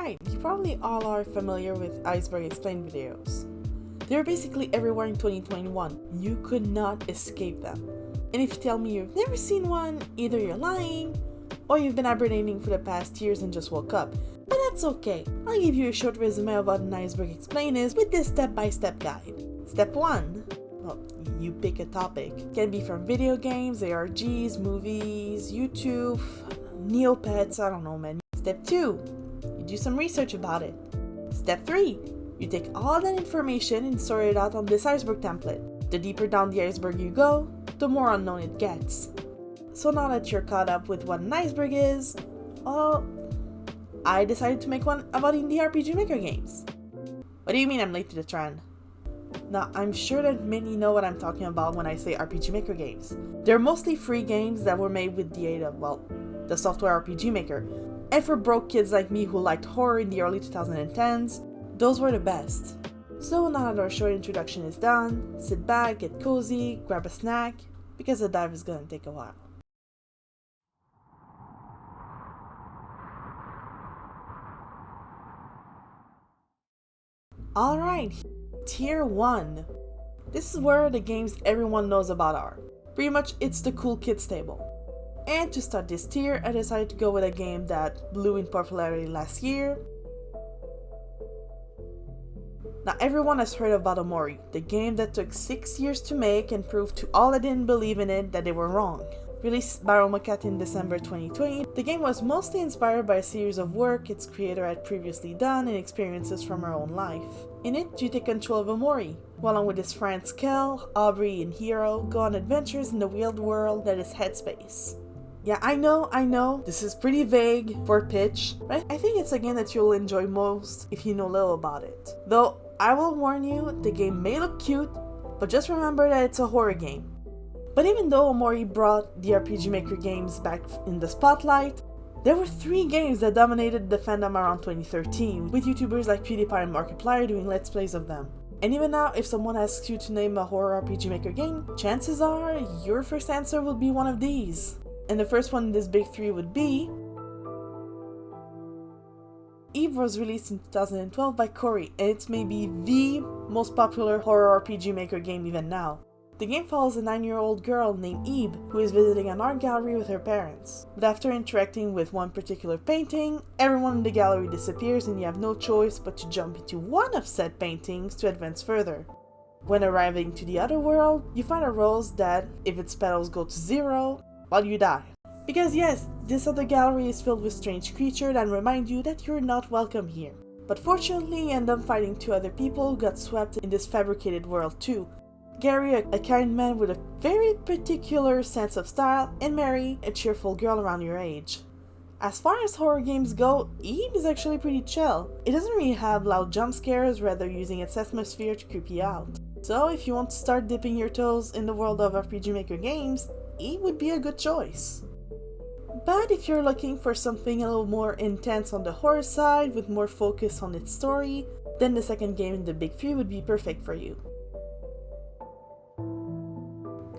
Alright, you probably all are familiar with Iceberg Explained videos. They're basically everywhere in 2021. You could not escape them. And if you tell me you've never seen one, either you're lying, or you've been hibernating for the past years and just woke up. But that's okay. I'll give you a short resume of what an Iceberg Explained is with this step-by-step guide. Step 1. Well, you pick a topic. It can be from video games, ARGs, movies, YouTube, Neopets, I don't know, man. Step 2. You do some research about it. Step 3. You take all that information and sort it out on this iceberg template. The deeper down the iceberg you go, the more unknown it gets. So now that you're caught up with what an iceberg is, well, I decided to make one about Indie RPG Maker games. What do you mean I'm late to the trend? Now, I'm sure that many know what I'm talking about when I say RPG Maker games. They're mostly free games that were made with the aid of, well, the software RPG Maker. And for broke kids like me who liked horror in the early 2010s, those were the best. So now that our short introduction is done, sit back, get cozy, grab a snack, because the dive is gonna take a while. Alright, Tier 1. This is where the games everyone knows about are. Pretty much it's the cool kids table. And to start this tier, I decided to go with a game that blew in popularity last year. Now everyone has heard of Batomori, the game that took 6 years to make and proved to all that didn't believe in it that they were wrong. Released by Romocat in December 2020, the game was mostly inspired by a series of work its creator had previously done and experiences from her own life. In it, you take control of Omori, who along with his friends Kel, Aubrey, and Hiro go on adventures in the weird world that is Headspace. Yeah, I know, this is pretty vague for a pitch, but I think it's a game that you'll enjoy most if you know little about it. Though, I will warn you, the game may look cute, but just remember that it's a horror game. But even though Omori brought the RPG Maker games back in the spotlight, there were 3 games that dominated the fandom around 2013, with YouTubers like PewDiePie and Markiplier doing Let's Plays of them. And even now, if someone asks you to name a horror RPG Maker game, chances are your first answer will be one of these. And the first one in this big 3 would be... Eve was released in 2012 by Corey, and it's maybe the most popular horror RPG Maker game even now. The game follows a 9-year-old girl named Eve who is visiting an art gallery with her parents. But after interacting with one particular painting, everyone in the gallery disappears and you have no choice but to jump into one of said paintings to advance further. When arriving to the other world, you find a rose that, if its petals go to 0, well, you die. Because yes, this other gallery is filled with strange creatures that remind you that you're not welcome here. But fortunately, you end up fighting 2 other people who got swept in this fabricated world too. Gary, a kind man with a very particular sense of style, and Mary, a cheerful girl around your age. As far as horror games go, Eve is actually pretty chill. It doesn't really have loud jump scares, rather using its atmosphere to creep you out. So if you want to start dipping your toes in the world of RPG Maker games, Eve would be a good choice. But if you're looking for something a little more intense on the horror side with more focus on its story, then the second game in the big 3 would be perfect for you.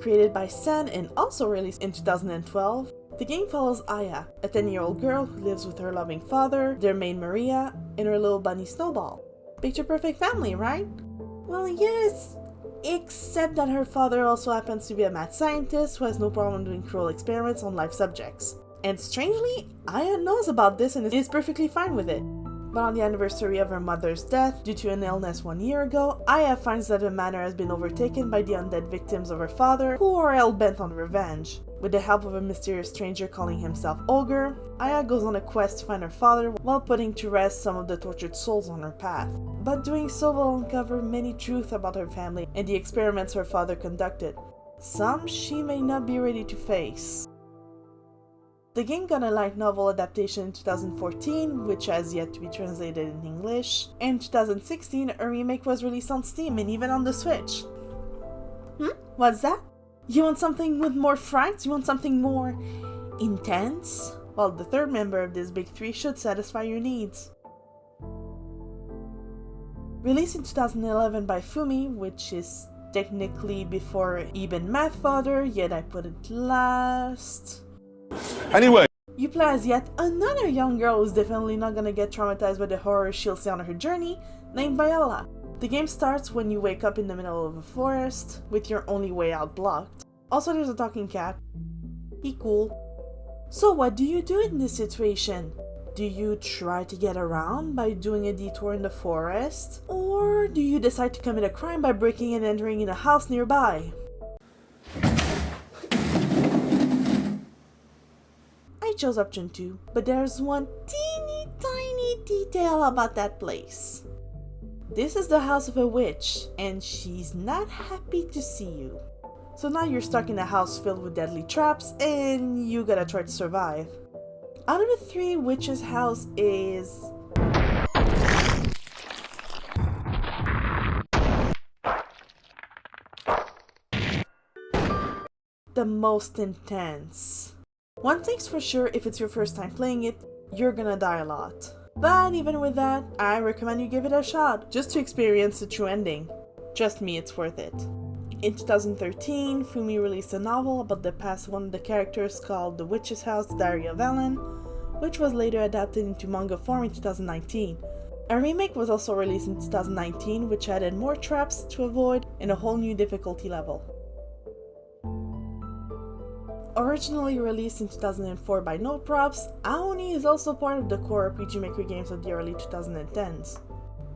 Created by Sen and also released in 2012, the game follows Aya, a 10-year-old girl who lives with her loving father, their maid Maria, and her little bunny Snowball. Picture perfect family, right? Well, yes, except that her father also happens to be a mad scientist who has no problem doing cruel experiments on live subjects. And strangely, Aya knows about this and is perfectly fine with it. But on the anniversary of her mother's death due to an illness 1 year ago, Aya finds that the manor has been overtaken by the undead victims of her father, who are hell-bent on revenge. With the help of a mysterious stranger calling himself Ogre, Aya goes on a quest to find her father while putting to rest some of the tortured souls on her path. But doing so will uncover many truths about her family and the experiments her father conducted. Some she may not be ready to face. The game got a light novel adaptation in 2014, which has yet to be translated in English, and in 2016 a remake was released on Steam and even on the Switch. What's that? You want something with more frights? You want something more intense? Well, the third member of this big 3 should satisfy your needs. Released in 2011 by Fumi, which is technically before Eben Mathfather, yet I put it last. Anyway. You play as yet another young girl who's definitely not gonna get traumatized by the horror she'll see on her journey, named Viola. The game starts when you wake up in the middle of a forest, with your only way out blocked. Also, there's a talking cat. Be cool. So what do you do in this situation? Do you try to get around by doing a detour in the forest? Or do you decide to commit a crime by breaking and entering in a house nearby? I chose option 2, but there's one teeny tiny detail about that place. This is the house of a witch, and she's not happy to see you. So now you're stuck in a house filled with deadly traps, and you gotta try to survive. Out of the 3, witch's house is the most intense. One thing's for sure, if it's your first time playing it, you're gonna die a lot. But even with that, I recommend you give it a shot, just to experience the true ending. Trust me, it's worth it. In 2013, Fumi released a novel about the past of one of the characters called The Witch's House, Diary of Ellen, which was later adapted into manga form in 2019. A remake was also released in 2019, which added more traps to avoid and a whole new difficulty level. Originally released in 2004 by NoteProps, Aoni is also part of the core RPG Maker games of the early 2010s.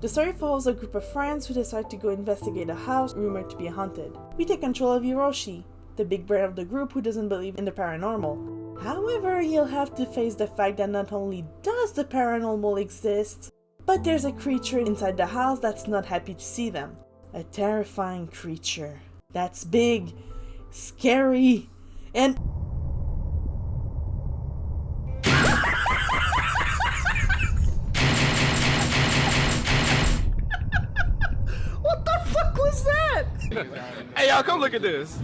The story follows a group of friends who decide to go investigate a house rumored to be haunted. We take control of Hiroshi, the big brain of the group who doesn't believe in the paranormal. However, you'll have to face the fact that not only does the paranormal exist, but there's a creature inside the house that's not happy to see them. A terrifying creature that's big, scary, and what the fuck was that? Hey y'all, come look at this.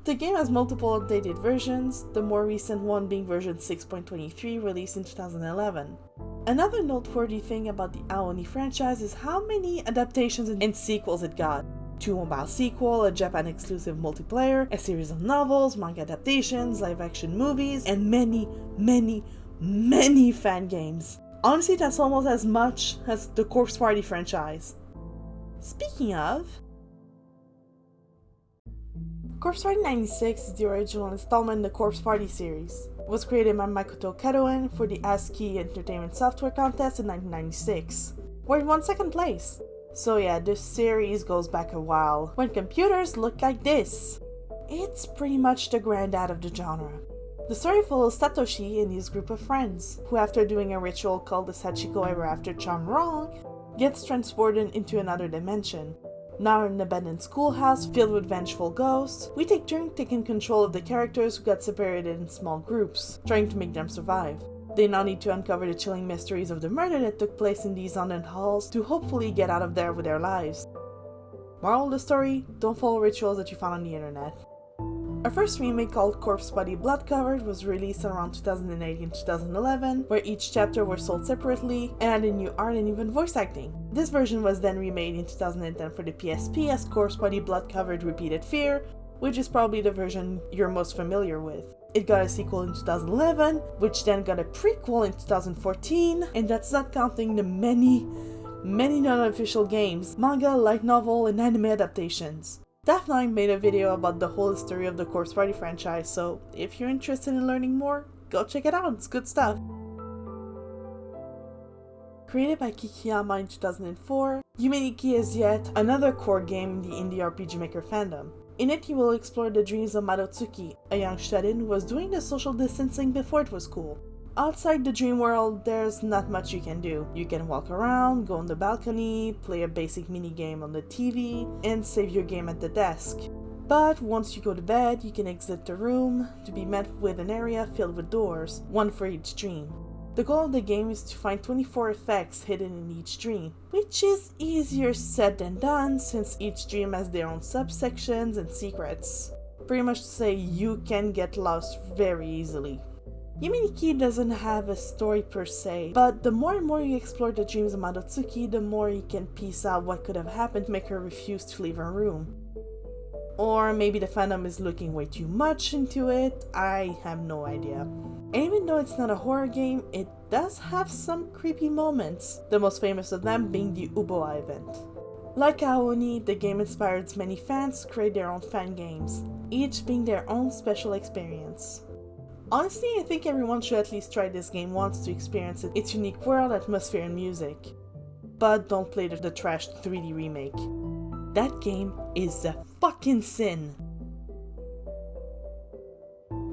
The game has multiple updated versions, the more recent one being version 6.23 released in 2011. Another noteworthy thing about the Aoni franchise is how many adaptations and sequels it got. 2 mobile sequel, a Japan exclusive multiplayer, a series of novels, manga adaptations, live action movies, and many fan games. Honestly, that's almost as much as the Corpse Party franchise. Speaking of, Corpse Party 96 is the original installment in the Corpse Party series. It was created by Makoto Kadoen for the ASCII Entertainment Software Contest in 1996, where it won 2nd place. So yeah, this series goes back a while, when computers looked like this. It's pretty much the granddad of the genre. The story follows Satoshi and his group of friends, who after doing a ritual called the Sachiko Ever After Charm wrong, gets transported into another dimension. Now in an abandoned schoolhouse filled with vengeful ghosts, we take turns taking control of the characters who got separated in small groups, trying to make them survive. They now need to uncover the chilling mysteries of the murder that took place in these haunted halls to hopefully get out of there with their lives. Moral of the story, don't follow rituals that you found on the internet. Our first remake called Corpse Party Blood Covered was released around 2008 and 2011, where each chapter was sold separately and added new art and even voice acting. This version was then remade in 2010 for the PSP as Corpse Party Blood Covered Repeated Fear, which is probably the version you're most familiar with. It got a sequel in 2011, which then got a prequel in 2014, and that's not counting the many non-official games, manga, light novel, and anime adaptations. Daph9 made a video about the whole history of the Corpse Party franchise, so if you're interested in learning more, go check it out, it's good stuff. Created by Kikiyama in 2004, Yume Nikki is yet another core game in the Indie RPG Maker fandom. In it, you will explore the dreams of Marotsuki, a young shut-in who was doing the social distancing before it was cool. Outside the dream world, there's not much you can do. You can walk around, go on the balcony, play a basic mini-game on the TV, and save your game at the desk. But once you go to bed, you can exit the room to be met with an area filled with doors, one for each dream. The goal of the game is to find 24 effects hidden in each dream, which is easier said than done since each dream has their own subsections and secrets. Pretty much to say you can get lost very easily. Yume Nikki doesn't have a story per se, but the more and more you explore the dreams of Marotsuki, the more you can piece out what could have happened to make her refuse to leave her room. Or maybe the fandom is looking way too much into it, I have no idea. And even though it's not a horror game, it does have some creepy moments, the most famous of them being the Uboa event. Like Aoni, the game inspired many fans to create their own fan games, each being their own special experience. Honestly, I think everyone should at least try this game once to experience its unique world, atmosphere, and music. But don't play the trashed 3D remake. That game is a fucking sin!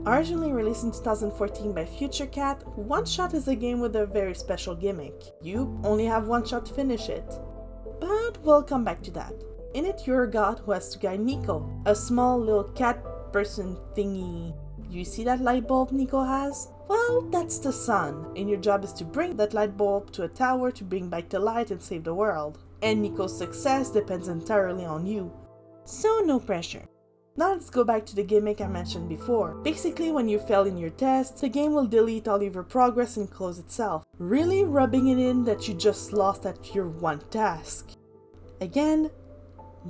Originally released in 2014 by Future Cat, One Shot is a game with a very special gimmick. You only have one shot to finish it. But we'll come back to that. In it, you're a god who has to guide Nico, a small little cat person thingy. You see that light bulb Nico has? Well, that's the sun, and your job is to bring that light bulb to a tower to bring back the light and save the world. And Nico's success depends entirely on you. So no pressure. Now let's go back to the gimmick I mentioned before. Basically, when you fail in your test, the game will delete all of your progress and close itself, really rubbing it in that you just lost at your one task. Again,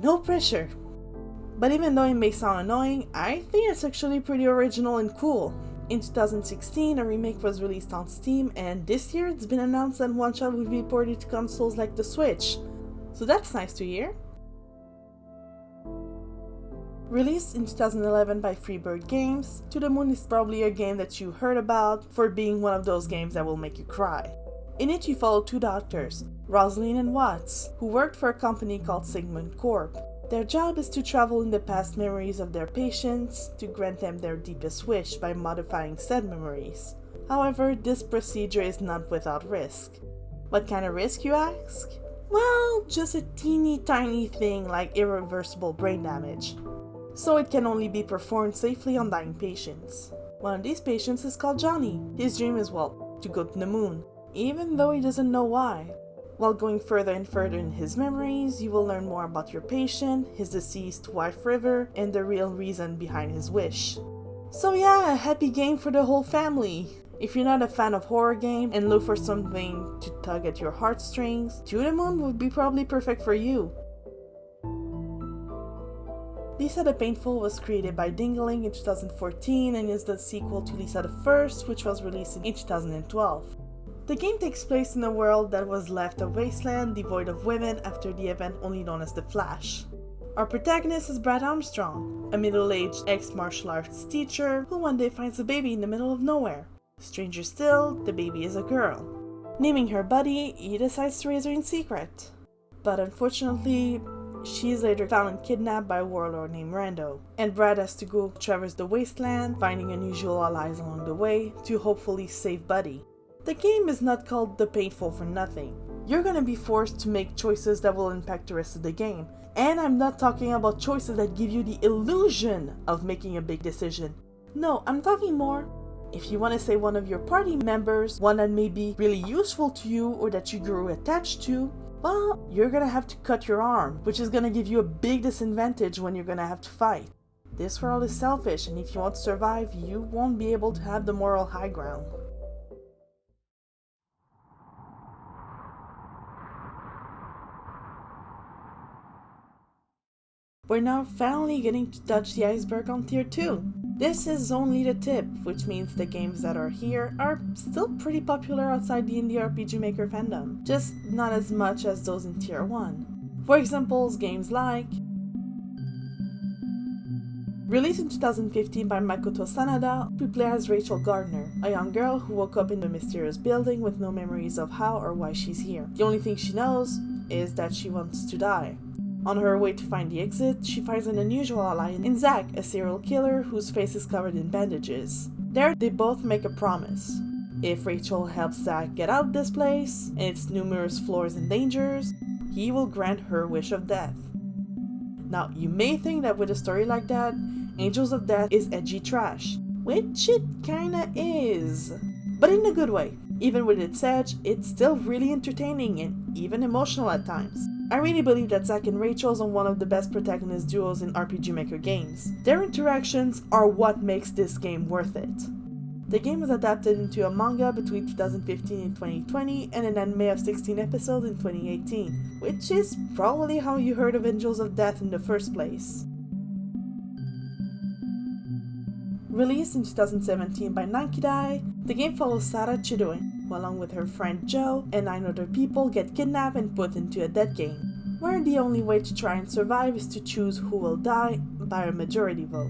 no pressure. But even though it may sound annoying, I think it's actually pretty original and cool. In 2016, a remake was released on Steam, and this year it's been announced that One Shot will be ported to consoles like the Switch. So that's nice to hear. Released in 2011 by Freebird Games, To the Moon is probably a game that you heard about for being one of those games that will make you cry. In it you follow two doctors, Rosalind and Watts, who worked for a company called Sigmund Corp. Their job is to travel in the past memories of their patients to grant them their deepest wish by modifying said memories. However, this procedure is not without risk. What kind of risk, you ask? Well, just a teeny tiny thing like irreversible brain damage. So it can only be performed safely on dying patients. One of these patients is called Johnny. His dream is, well, to go to the moon, even though he doesn't know why. While going further and further in his memories, you will learn more about your patient, his deceased wife River, and the real reason behind his wish. So yeah, a happy game for the whole family. If you're not a fan of horror games and look for something to tug at your heartstrings, To the Moon would be probably perfect for you. Lisa the Painful was created by Dingaling in 2014 and is the sequel to Lisa the First, which was released in 2012. The game takes place in a world that was left a wasteland devoid of women after the event only known as The Flash. Our protagonist is Brad Armstrong, a middle-aged ex-martial arts teacher who one day finds a baby in the middle of nowhere. Stranger still, the baby is a girl. Naming her Buddy, he decides to raise her in secret. But unfortunately, she is later found and kidnapped by a warlord named Rando, and Brad has to go traverse the wasteland, finding unusual allies along the way to hopefully save Buddy. The game is not called The Painful for nothing. You're gonna be forced to make choices that will impact the rest of the game, and I'm not talking about choices that give you the illusion of making a big decision. No, I'm talking more. If you want to save one of your party members, one that may be really useful to you or that you grew attached to, well, you're gonna have to cut your arm, which is gonna give you a big disadvantage when you're gonna have to fight. This world is selfish, and if you want to survive, you won't be able to have the moral high ground. We're now finally getting to touch the iceberg on tier 2. This is only the tip, which means the games that are here are still pretty popular outside the Indie RPG Maker fandom, just not as much as those in tier 1. For example, games like released in 2015 by Makoto Sanada, we play as Rachel Gardner, a young girl who woke up in a mysterious building with no memories of how or why she's here. The only thing she knows is that she wants to die. On her way to find the exit, she finds an unusual ally in Zach, a serial killer whose face is covered in bandages. There, they both make a promise. If Rachel helps Zach get out of this place, and its numerous flaws and dangers, he will grant her wish of death. Now, you may think that with a story like that, Angels of Death is edgy trash, which it kinda is. But in a good way. Even with its edge, it's still really entertaining and even emotional at times. I really believe that Zack and Rachel are one of the best protagonist duos in RPG Maker games. Their interactions are what makes this game worth it. The game was adapted into a manga between 2015 and 2020 and an anime of 16 episodes in 2018, which is probably how you heard of Angels of Death in the first place. Released in 2017 by Nikki, the game follows Sarah Chidoi, who along with her friend Joe and 9 other people get kidnapped and put into a dead game, where the only way to try and survive is to choose who will die by a majority vote.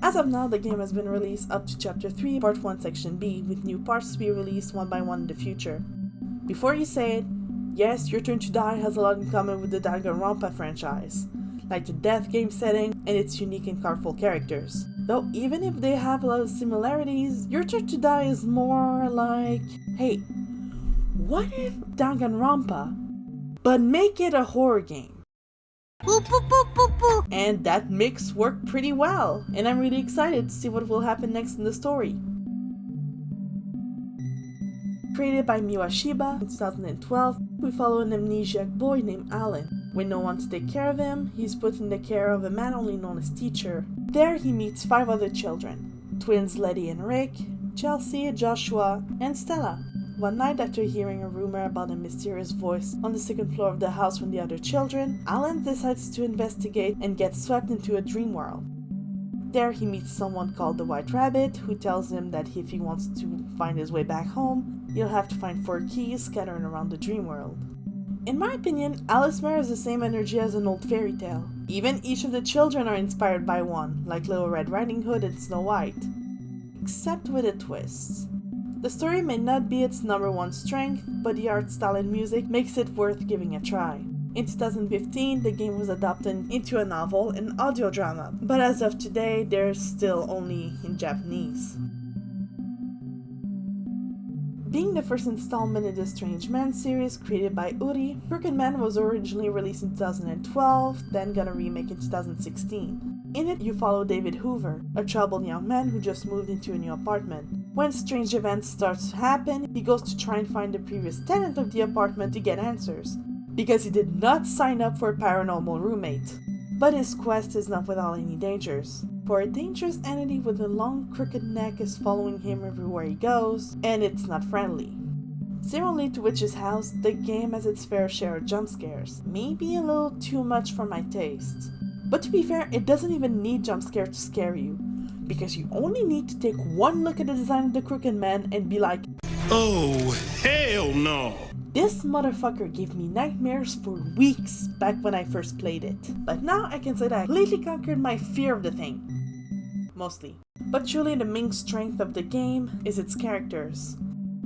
As of now, the game has been released up to Chapter 3, Part 1, Section B, with new parts to be released one by one in the future. Before you say it, yes, Your Turn to Die has a lot in common with the Danganronpa franchise, like the death game setting and its unique and colorful characters. Though even if they have a lot of similarities, Your Turn to Die is more like, hey, what if Danganronpa, but make it a horror game? And that mix worked pretty well, and I'm really excited to see what will happen next in the story. Created by Miwa Shiba in 2012, we follow an amnesiac boy named Alan. With no one to take care of him, he's put in the care of a man only known as Teacher. There he meets 5 other children, twins Letty and Rick, Chelsea, Joshua, and Stella. One night, after hearing a rumor about a mysterious voice on the 2nd floor of the house from the other children, Alan decides to investigate and gets swept into a dream world. There he meets someone called the White Rabbit, who tells him that if he wants to find his way back home, he'll have to find 4 keys scattered around the dream world. In my opinion, Alice Mare has the same energy as an old fairy tale. Even each of the children are inspired by one, like Little Red Riding Hood and Snow White. Except with a twist. The story may not be its #1 strength, but the art style and music makes it worth giving a try. In 2015, the game was adapted into a novel and audio drama, but as of today, they're still only in Japanese. Being the first installment in the Strange Man series created by Uri, Crooked Man was originally released in 2012, then got a remake in 2016. In it, you follow David Hoover, a troubled young man who just moved into a new apartment. When strange events start to happen, he goes to try and find the previous tenant of the apartment to get answers, because he did not sign up for a paranormal roommate. But his quest is not without any dangers, for a dangerous entity with a long crooked neck is following him everywhere he goes, and it's not friendly. Similarly to Witch's House, the game has its fair share of jump scares, maybe a little too much for my taste. But to be fair, it doesn't even need jump scares to scare you, because you only need to take one look at the design of the Crooked Man and be like, Oh, hell no! This motherfucker gave me nightmares for weeks back when I first played it. But now I can say that I completely conquered my fear of the thing. Mostly. But truly the main strength of the game is its characters.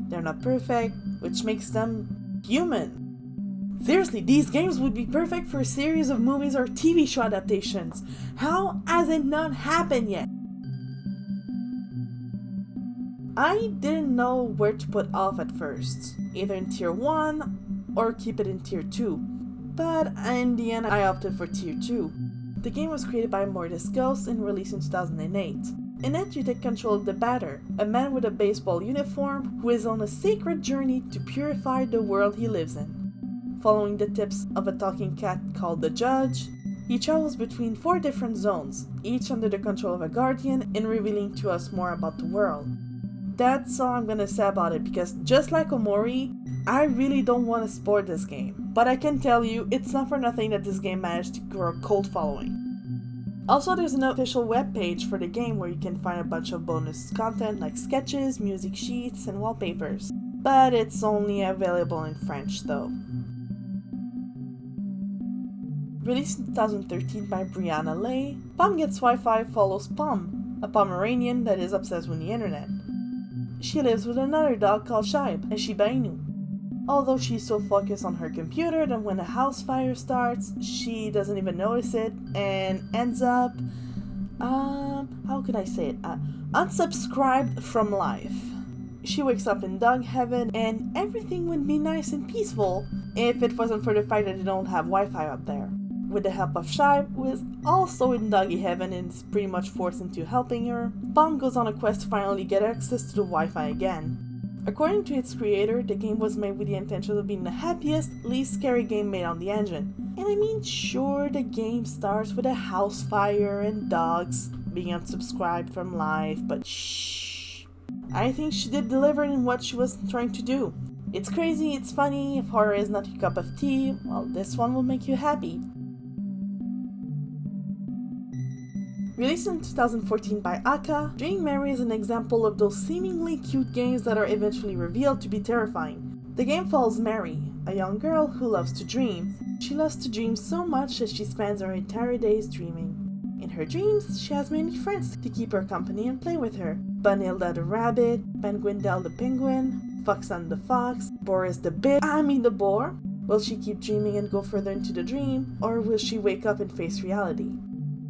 They're not perfect, which makes them human. Seriously, these games would be perfect for a series of movies or TV show adaptations. How has it not happened yet? I didn't know where to put Off at first, either in Tier 1 or keep it in Tier 2, but in the end I opted for Tier 2. The game was created by Mortis Ghost and released in 2008. In it, you take control of the Batter, a man with a baseball uniform who is on a sacred journey to purify the world he lives in. Following the tips of a talking cat called the Judge, he travels between 4 different zones, each under the control of a guardian and revealing to us more about the world. That's all I'm gonna say about it, because just like Omori, I really don't want to spoil this game. But I can tell you, it's not for nothing that this game managed to grow a cult following. Also, there's an official webpage for the game where you can find a bunch of bonus content like sketches, music sheets, and wallpapers. But it's only available in French though. Released in 2013 by Brianna Lay, Pom Gets Wi-Fi follows Pom, a Pomeranian that is obsessed with the internet. She lives with another dog called Shibe, a Shiba Inu. Although she's so focused on her computer that when a house fire starts, she doesn't even notice it and ends up, how could I say it, unsubscribed from life. She wakes up in dog heaven and everything would be nice and peaceful if it wasn't for the fact that they don't have Wi-Fi up there. With the help of Shibe, who is also in doggy heaven and is pretty much forced into helping her, Pom goes on a quest to finally get access to the Wi-Fi again. According to its creator, the game was made with the intention of being the happiest, least scary game made on the engine. And I mean, sure, the game starts with a house fire and dogs being unsubscribed from life, but shh. I think she did deliver in what she was trying to do. It's crazy, it's funny, if horror is not your cup of tea, well, this one will make you happy. Released in 2014 by Aka, Dream Mary is an example of those seemingly cute games that are eventually revealed to be terrifying. The game follows Mary, a young girl who loves to dream. She loves to dream so much that she spends her entire days dreaming. In her dreams, she has many friends to keep her company and play with her. Bunilda the rabbit, Penguindel the penguin, Foxan the fox, Boris the boar. Will she keep dreaming and go further into the dream, or will she wake up and face reality?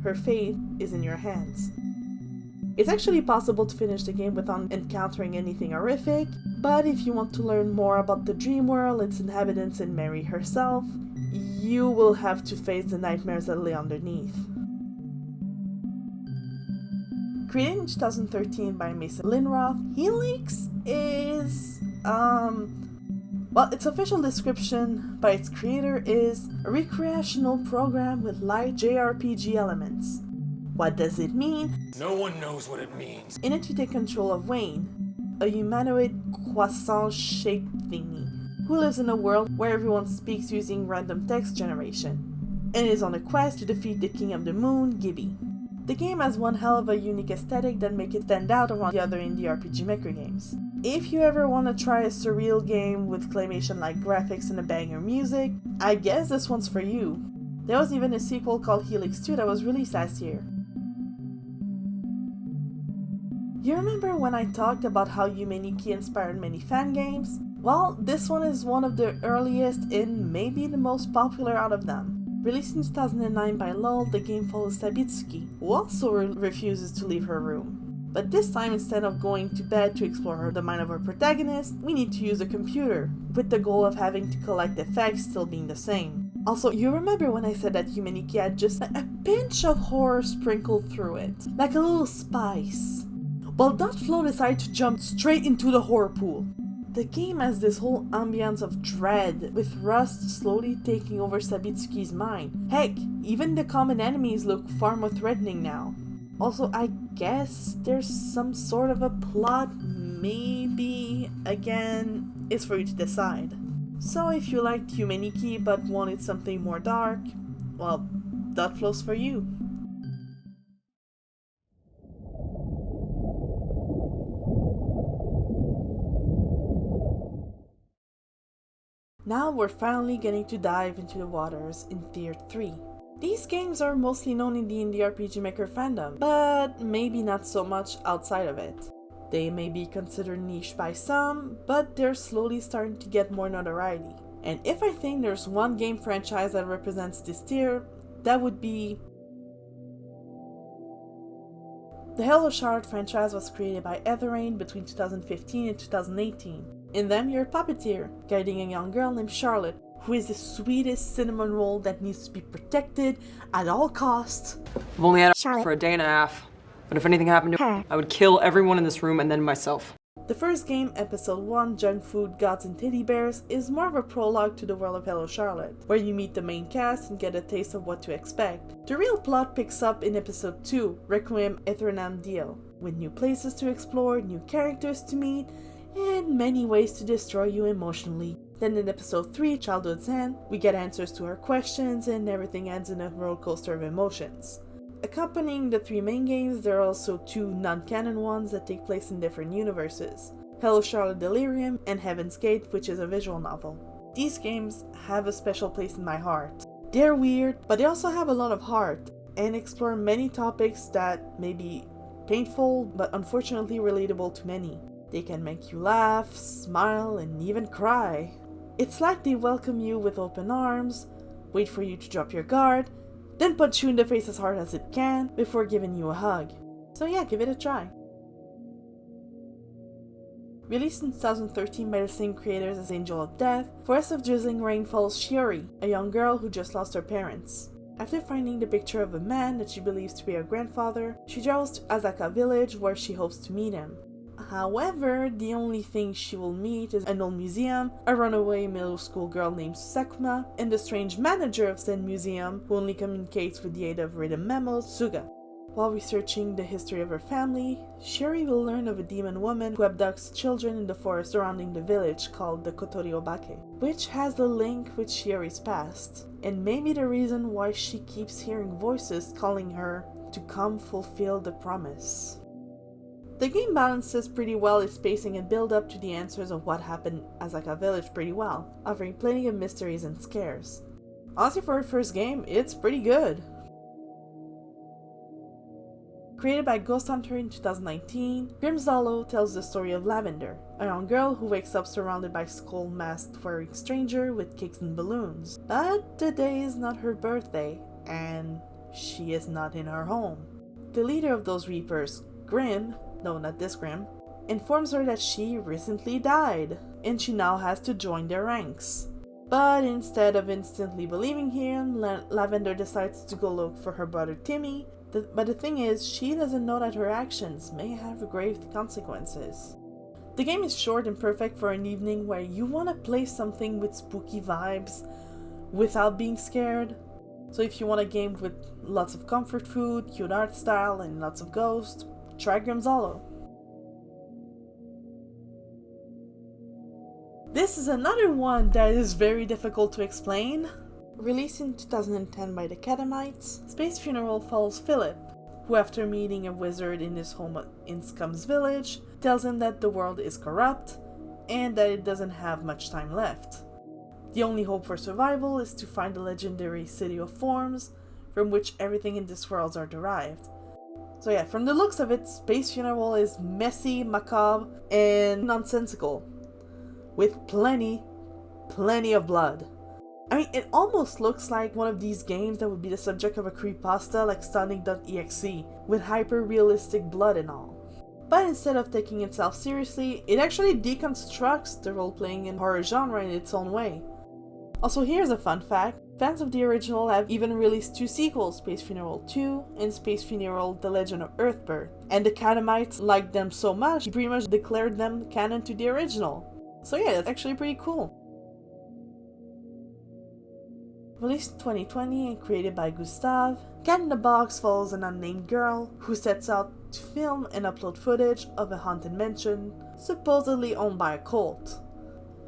Her fate is in your hands. It's actually possible to finish the game without encountering anything horrific, but if you want to learn more about the dream world, its inhabitants, and Mary herself, you will have to face the nightmares that lay underneath. Created in 2013 by Mason Linroth, Helix is, its official description by its creator is a recreational program with light JRPG elements. What does it mean? No one knows what it means. In it you take control of Wayne, a humanoid croissant-shaped thingy, who lives in a world where everyone speaks using random text generation, and is on a quest to defeat the King of the Moon, Gibby. The game has one hell of a unique aesthetic that makes it stand out among the other Indie RPG Maker games. If you ever want to try a surreal game with claymation-like graphics and a banger music, I guess this one's for you. There was even a sequel called Helix 2 that was released last year. You remember when I talked about how Yume Nikki inspired many fan games? Well, this one is one of the earliest and maybe the most popular out of them. Released in 2009 by LOL, the game follows Sabitsuki, who also refuses to leave her room. But this time, instead of going to bed to explore the mind of our protagonist, we need to use a computer, with the goal of having to collect effects still being the same. Also, you remember when I said that Yume Nikki had just a pinch of horror sprinkled through it, like a little spice? Well, .Flow decided to jump straight into the horror pool. The game has this whole ambience of dread, with Rust slowly taking over Sabitsuki's mind. Heck, even the common enemies look far more threatening now. Also, I guess there's some sort of a plot, maybe? Again, it's for you to decide. So if you liked Yume Nikki but wanted something more dark, well, .Flow's for you. Now we're finally getting to dive into the waters in Tier 3. These games are mostly known in the Indie RPG Maker fandom, but maybe not so much outside of it. They may be considered niche by some, but they're slowly starting to get more notoriety. And if I think there's one game franchise that represents this tier, that would be... The Hello Charlotte franchise was created by Etherain between 2015 and 2018. In them, you're a puppeteer, guiding a young girl named Charlotte, who is the sweetest cinnamon roll that needs to be protected at all costs. I've only had Charlotte for a day and a half, but if anything happened to her, I would kill everyone in this room and then myself. The first game, Episode 1, Junk Food, Gods and Teddy Bears, is more of a prologue to the world of Hello Charlotte, where you meet the main cast and get a taste of what to expect. The real plot picks up in Episode 2, Requiem Aeternam Dio, with new places to explore, new characters to meet, and many ways to destroy you emotionally. Then in Episode 3, Childhood's End, we get answers to our questions and everything ends in a roller coaster of emotions. Accompanying the three main games, there are also two non-canon ones that take place in different universes. Hello Charlotte Delirium and Heaven's Gate, which is a visual novel. These games have a special place in my heart. They're weird, but they also have a lot of heart, and explore many topics that may be painful, but unfortunately relatable to many. They can make you laugh, smile, and even cry. It's like they welcome you with open arms, wait for you to drop your guard, then punch you in the face as hard as it can before giving you a hug. So yeah, give it a try. Released in 2013 by the same creators as Angel of Death, Forest of Drizzling Rain follows Shiori, a young girl who just lost her parents. After finding the picture of a man that she believes to be her grandfather, she travels to Azaka village where she hopes to meet him. However, the only thing she will meet is an old museum, a runaway middle school girl named Sakuma, and the strange manager of said museum who only communicates with the aid of rhythm memo, Suga. While researching the history of her family, Shiori will learn of a demon woman who abducts children in the forest surrounding the village called the Kotori Obake, which has a link with Shiori's past, and maybe the reason why she keeps hearing voices calling her to come fulfill the promise. The game balances pretty well its pacing and build up to the answers of what happened at Asaka Village pretty well, offering plenty of mysteries and scares. Honestly, for a first game, it's pretty good. Created by Ghost Hunter in 2019, LuKremBo tells the story of Lavender, a young girl who wakes up surrounded by skull-masked wearing stranger with cakes and balloons. But today is not her birthday, and she is not in her home. The leader of those Reapers, Grim, no, not this Grim, informs her that she recently died, and she now has to join their ranks. But instead of instantly believing him, Lavender decides to go look for her brother Timmy. But the thing is, she doesn't know that her actions may have grave consequences. The game is short and perfect for an evening where you want to play something with spooky vibes without being scared. So if you want a game with lots of comfort food, cute art style, and lots of ghosts, try LuKremBo. This is another one that is very difficult to explain. Released in 2010 by the Catamites, Space Funeral follows Philip, who after meeting a wizard in his home in Scum's village, tells him that the world is corrupt and that it doesn't have much time left. The only hope for survival is to find the legendary City of Forms, from which everything in this world are derived. So yeah, from the looks of it, Space Funeral is messy, macabre, and nonsensical, with plenty of blood. I mean, it almost looks like one of these games that would be the subject of a creepypasta like Sonic.exe, with hyper-realistic blood and all. But instead of taking itself seriously, it actually deconstructs the role-playing and horror genre in its own way. Also, here's a fun fact. Fans of the original have even released 2 sequels, Space Funeral 2 and Space Funeral The Legend of Earthbirth. And the Catamites liked them so much, he pretty much declared them canon to the original. So yeah, that's actually pretty cool. Released in 2020 and created by Gustav, Cat in the Box follows an unnamed girl who sets out to film and upload footage of a haunted mansion supposedly owned by a cult.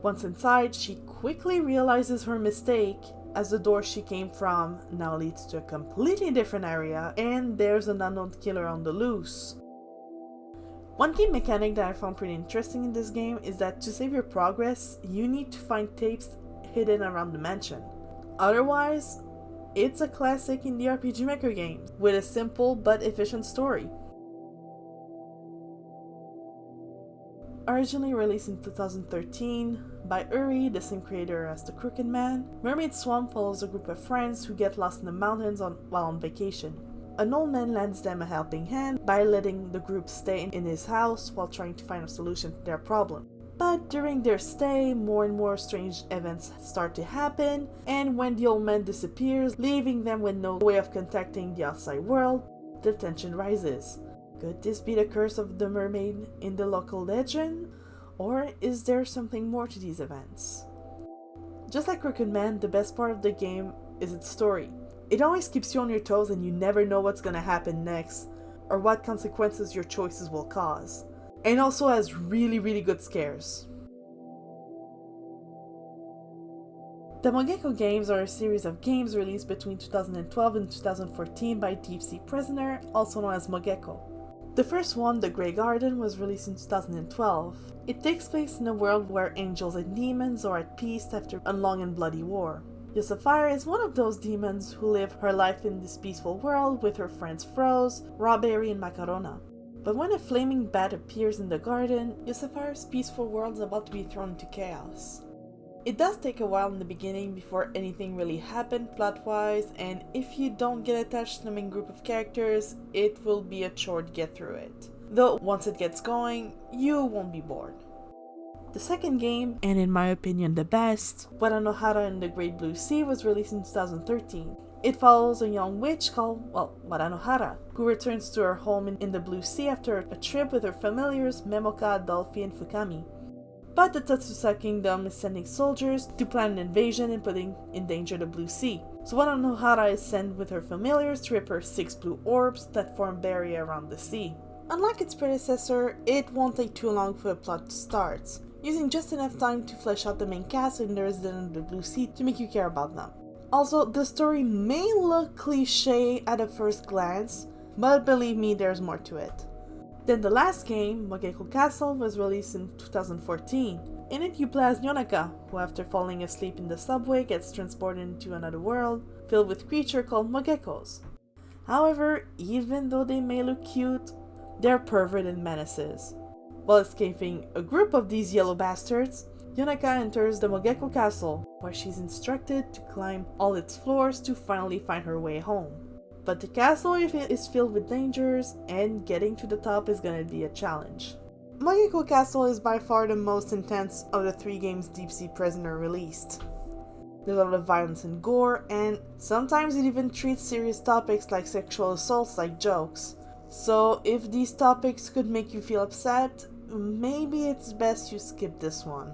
Once inside, she quickly realizes her mistake, as the door she came from now leads to a completely different area and there's an unknown killer on the loose. One key mechanic that I found pretty interesting in this game is that to save your progress, you need to find tapes hidden around the mansion. Otherwise, it's a classic Indie RPG Maker game with a simple but efficient story. Originally released in 2013 by Uri, the same creator as The Crooked Man, Mermaid Swamp follows a group of friends who get lost in the mountains while on vacation. An old man lends them a helping hand by letting the group stay in his house while trying to find a solution to their problem. But during their stay, more and more strange events start to happen, and when the old man disappears, leaving them with no way of contacting the outside world, the tension rises. Could this be the curse of the mermaid in the local legend? Or is there something more to these events? Just like Crooked Man, the best part of the game is its story. It always keeps you on your toes and you never know what's gonna happen next, or what consequences your choices will cause. And also has really good scares. The Mogeko games are a series of games released between 2012 and 2014 by Deep Sea Prisoner, also known as Mogeko. The first one, The Grey Garden, was released in 2012. It takes place in a world where angels and demons are at peace after a long and bloody war. Yosafire is one of those demons who live her life in this peaceful world with her friends Froze, Rawberry, and Macarona. But when a flaming bat appears in the garden, Yosafire's peaceful world is about to be thrown into chaos. It does take a while in the beginning before anything really happens plot-wise, and if you don't get attached to the main group of characters, it will be a chore to get through it. Though once it gets going, you won't be bored. The second game, and in my opinion the best, Waranohara and the Great Blue Sea, was released in 2013. It follows a young witch called, Waranohara, who returns to her home in the Blue Sea after a trip with her familiars Memoka, Dolphy, and Fukami. But the Tatsusa Kingdom is sending soldiers to plan an invasion and putting in danger the Blue Sea. So Waranohara is sent with her familiars to repair 6 blue orbs that form a barrier around the sea. Unlike its predecessor, it won't take too long for the plot to start, using just enough time to flesh out the main cast and the residents of the Blue Sea to make you care about them. Also, the story may look cliché at a first glance, but believe me, there's more to it. Then the last game, Mogeko Castle, was released in 2014. In it you play as Yonaka, who after falling asleep in the subway gets transported into another world, filled with creatures called Mogekos. However, even though they may look cute, they're perverted menaces. While escaping a group of these yellow bastards, Yonaka enters the Mogeko Castle, where she's instructed to climb all its floors to finally find her way home. But the castle is filled with dangers, and getting to the top is gonna be a challenge. Mogeko Castle is by far the most intense of the 3 games Deep Sea Prisoner released. There's a lot of violence and gore, and sometimes it even treats serious topics like sexual assaults like jokes. So if these topics could make you feel upset, maybe it's best you skip this one.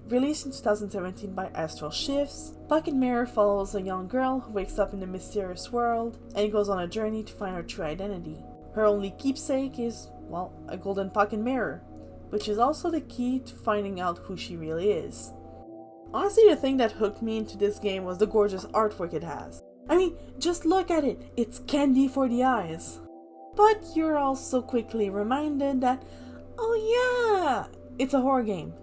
Released in 2017 by Astral Shifts, Pocket Mirror follows a young girl who wakes up in a mysterious world and goes on a journey to find her true identity. Her only keepsake is, well, a golden pocket mirror, which is also the key to finding out who she really is. Honestly, the thing that hooked me into this game was the gorgeous artwork it has. I mean, just look at it, it's candy for the eyes. But you're also quickly reminded that, oh yeah, it's a horror game.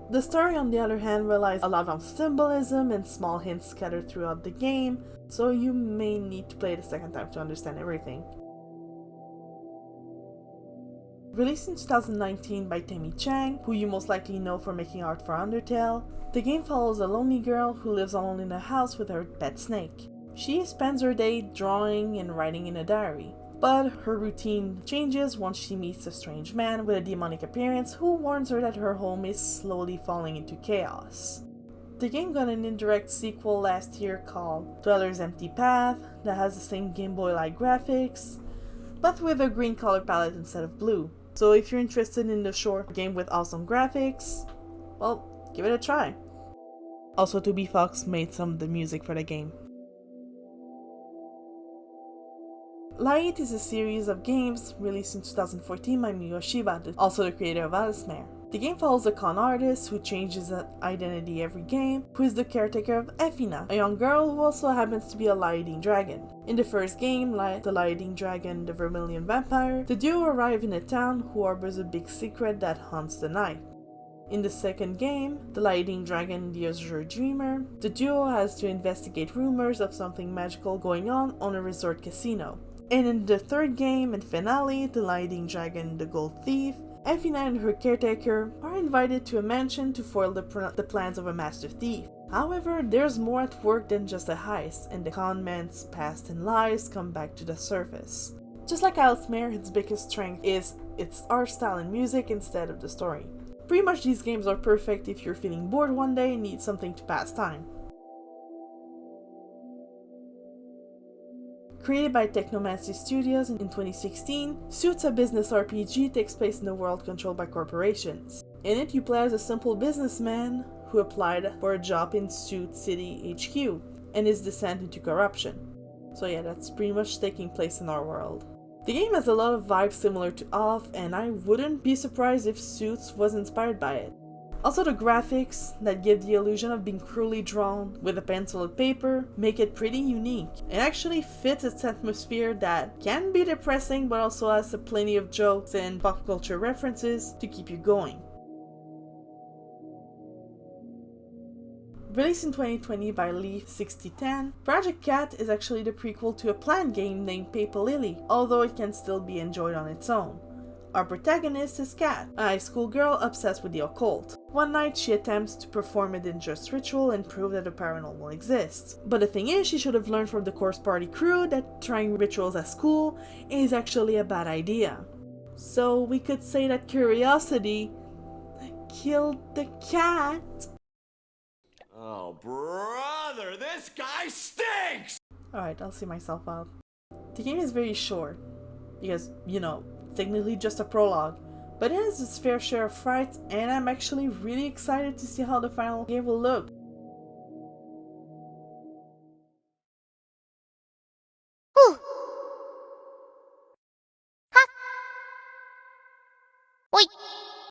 The story, on the other hand, relies a lot on symbolism and small hints scattered throughout the game, so you may need to play it a second time to understand everything. Released in 2019 by Tammy Chang, who you most likely know for making art for Undertale, the game follows a lonely girl who lives alone in a house with her pet snake. She spends her day drawing and writing in a diary. But her routine changes once she meets a strange man with a demonic appearance who warns her that her home is slowly falling into chaos. The game got an indirect sequel last year called Dweller's Empty Path that has the same Game Boy-like graphics, but with a green color palette instead of blue. So if you're interested in the short game with awesome graphics, well, give it a try. Also, 2B Fox made some of the music for the game. Light is a series of games released in 2014 by Miyoshiba, also the creator of Alismere. The game follows a con artist who changes identity every game, who is the caretaker of Efina, a young girl who also happens to be a light-eating dragon. In the first game, the light-eating dragon, the Vermilion Vampire, the duo arrive in a town who harbors a big secret that haunts the night. In the second game, the light-eating dragon, the Azure Dreamer, the duo has to investigate rumors of something magical going on a resort casino. And in the third game and finale, the lighting dragon, the gold thief, Efina and her caretaker are invited to a mansion to foil the plans of a master thief. However, there's more at work than just a heist, and the con man's past and lies come back to the surface. Just like Alismere, its biggest strength is its art style and music instead of the story. Pretty much these games are perfect if you're feeling bored one day and need something to pass time. Created by Technomancy Studios in 2016, Suits, a business RPG, takes place in a world controlled by corporations. In it, you play as a simple businessman who applied for a job in Suit City HQ and is descent into corruption. So yeah, that's pretty much taking place in our world. The game has a lot of vibes similar to Off, and I wouldn't be surprised if Suits was inspired by it. Also, the graphics that give the illusion of being cruelly drawn with a pencil and paper make it pretty unique. It actually fits its atmosphere that can be depressing but also has plenty of jokes and pop culture references to keep you going. Released in 2020 by Leaf 6010, Project Cat is actually the prequel to a planned game named Paper Lily, although it can still be enjoyed on its own. Our protagonist is Kat, a high school girl obsessed with the occult. One night she attempts to perform a dangerous ritual and prove that the paranormal exists. But the thing is, she should have learned from the course party crew that trying rituals at school is actually a bad idea. So we could say that curiosity killed the cat. Oh, brother, this guy stinks! Alright, I'll see myself out. The game is very short, because, technically just a prologue, but it has its fair share of frights, and I'm actually really excited to see how the final game will look.